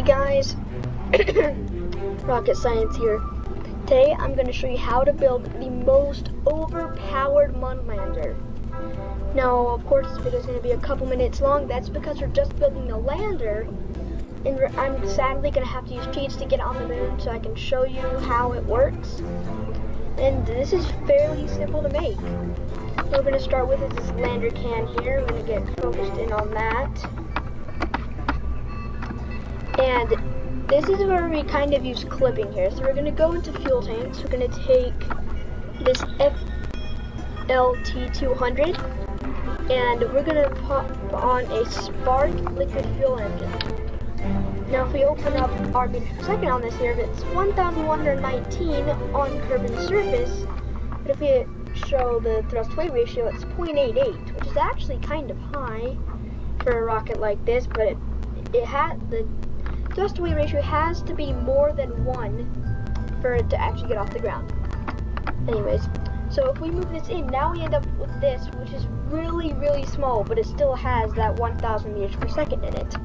guys, Rocket Science here. Today I'm going to show you how to build the most overpowered Munlander. Now, of course, this video is going to be a couple minutes long. That's because we're just building the lander, and I'm sadly going to have to use cheats to get on the moon so I can show you how it works. And this is fairly simple to make. What we're going to start with is this lander can here. We're going to get focused in on that. And this is where we kind of use clipping here. So we're going to go into fuel tanks. We're going to take this FLT200 and we're going to pop on a spark liquid fuel engine. Now if we open up our meters per second on this here, it's 1,119 on Kerbin's surface. But if we show the thrust weight ratio, it's 0.88, which is actually kind of high for a rocket like this, but it had the thrust weight ratio has to be more than 1 for it to actually get off the ground. Anyways, so if we move this in, now we end up with this, which is really, really small, but it still has that 1,000 meters per second in it.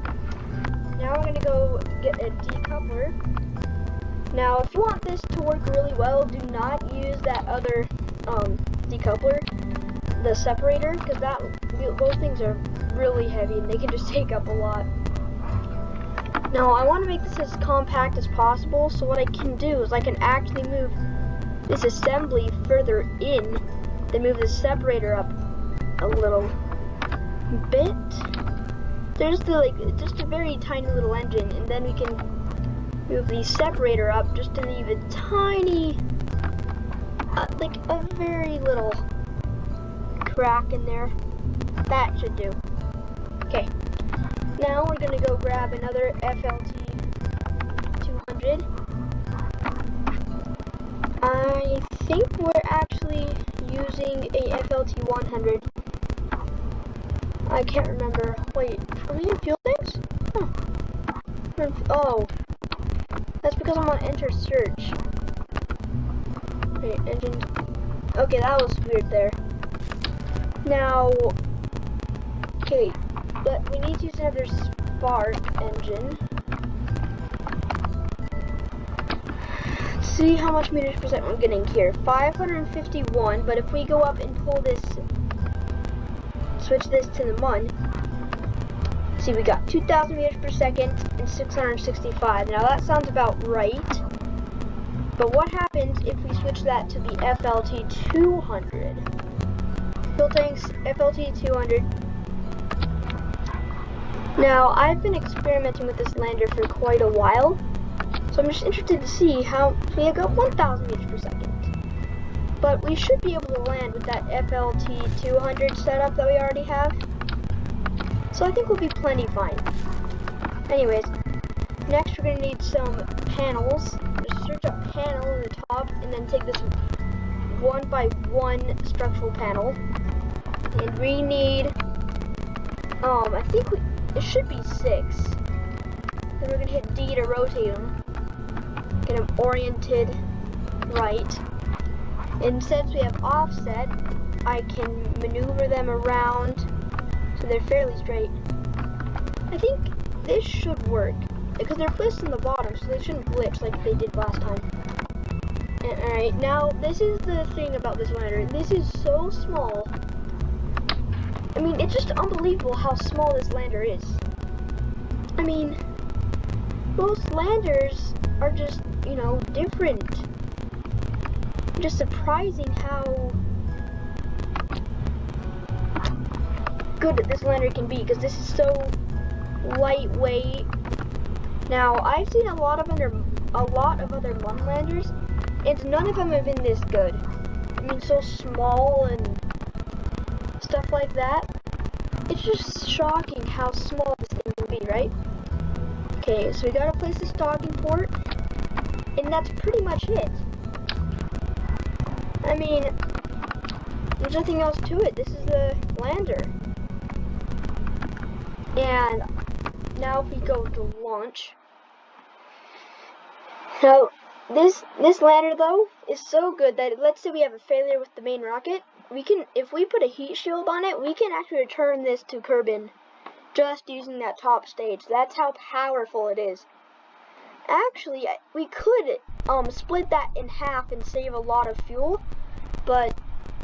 Now we're going to go get a decoupler. Now, if you want this to work really well, do not use that other decoupler, the separator, because those things are really heavy and they can just take up a lot. Now, I want to make this as compact as possible, so what I can do is I can actually move this assembly further in, then move the separator up a little bit. There's just a very tiny little engine, and then we can move the separator up just to leave a tiny, like a very little crack in there. That should do. Okay. Now we're going to go grab another FLT200. I think we're actually using a FLT100. I can't remember. Wait, are we in fuel tanks? Huh. Oh, that's because I'm on enter search. Wait, engine. Okay, that was weird there. Now, okay. But we need to use another spark engine. Let's see how much meters per second we're getting here. 551, but if we go up and pull this, switch this to the mun, see, we got 2,000 meters per second and 665. Now that sounds about right. But what happens if we switch that to the FLT200? Fuel tanks, FLT200. Now, I've been experimenting with this lander for quite a while, so I'm just interested to see how we got 1,000 meters per second. But we should be able to land with that FLT200 setup that we already have, so I think we'll be plenty fine. Anyways, next we're going to need some panels. Just search up panel in the top, and then take this 1x1 structural panel, and we need, I think it should be 6. Then we're going to hit D to rotate them. Get them oriented right. And since we have offset, I can maneuver them around so they're fairly straight. I think this should work because they're placed in the bottom, so they shouldn't glitch like they did last time. Alright, now this is the thing about this lander. This is so small. I mean, it's just unbelievable how small this lander is. I mean, most landers are just, you know, different. Just surprising how good this lander can be, because this is so lightweight. Now, I've seen a lot of other Munlanders, and none of them have been this good. I mean, so small and stuff like that. It's just shocking how small this thing can be, right? Okay, so we gotta place the stocking port, and that's pretty much it. I mean, there's nothing else to it. This is the lander. And now if we go to launch. Now, this lander though is so good that let's say we have a failure with the main rocket, if we put a heat shield on it, we can actually return this to Kerbin just using that top stage. That's how powerful it is. Actually, we could split that in half and save a lot of fuel, but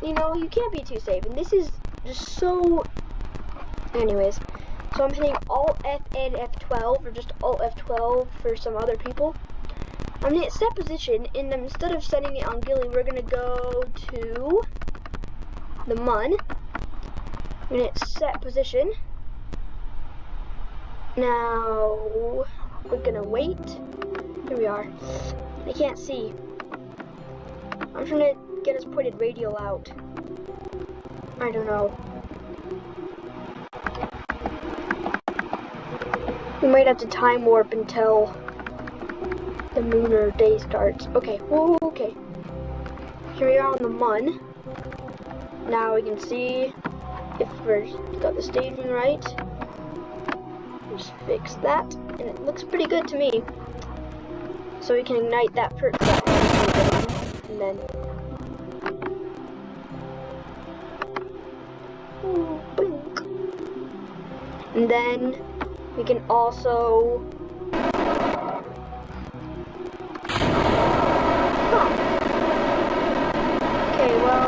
you know, you can't be too safe. And this is just so. Anyways, so I'm hitting Alt F and F12, or just Alt F12 for some other people. I'm gonna hit set position, and instead of setting it on Gilly, we're gonna go to the Mun. I'm gonna hit set position. Now we're gonna wait. Here we are. I can't see. I'm trying to get his pointed radial out. I don't know. We might have to time warp until the lunar day starts. Okay, whoa, okay. Here we are on the Mun. Now we can see if we've got the staging right. Just fix that, and it looks pretty good to me. So we can ignite that perk and then blink. And then we can also okay, well,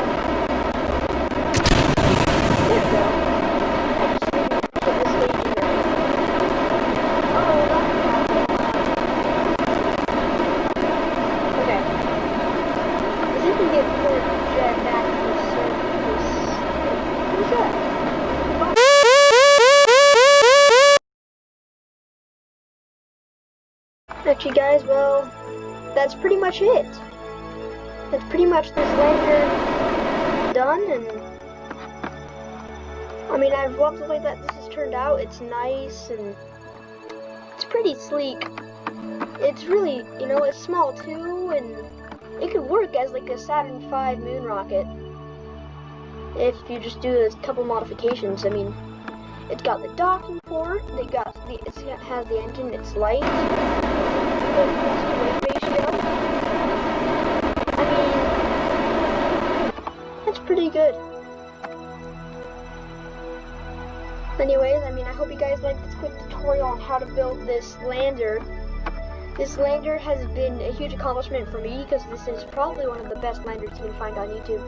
there we go. I just didn't get the staging right. Oh, okay. I think we get port jet back to the surface. Who's that? Actually, guys, well, that's pretty much it. That's pretty much this lander done, and I mean, I've loved the way that this has turned out. It's nice, and it's pretty sleek. It's really, you know, it's small too, and it could work as like a Saturn V moon rocket if you just do a couple modifications. I mean, it's got the docking port, it has the engine, it's light, good thrust-to-weight ratio. I mean, that's pretty good. Anyways, I mean, I hope you guys liked this quick tutorial on how to build this lander. This lander has been a huge accomplishment for me because this is probably one of the best landers you can find on YouTube.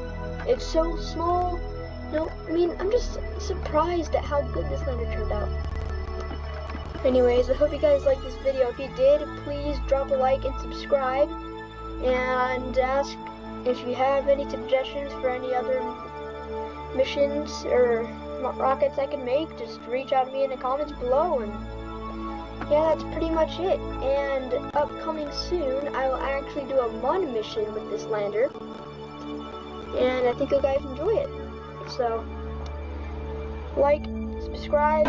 It's so small. No, I mean, I'm just surprised at how good this lander turned out. Anyways, I hope you guys liked this video. If you did, please drop a like and subscribe. And ask if you have any suggestions for any other missions or rockets I can make. Just reach out to me in the comments below. And yeah, that's pretty much it. And upcoming soon, I will actually do a Mun mission with this lander. And I think you guys enjoy it. So, like, subscribe,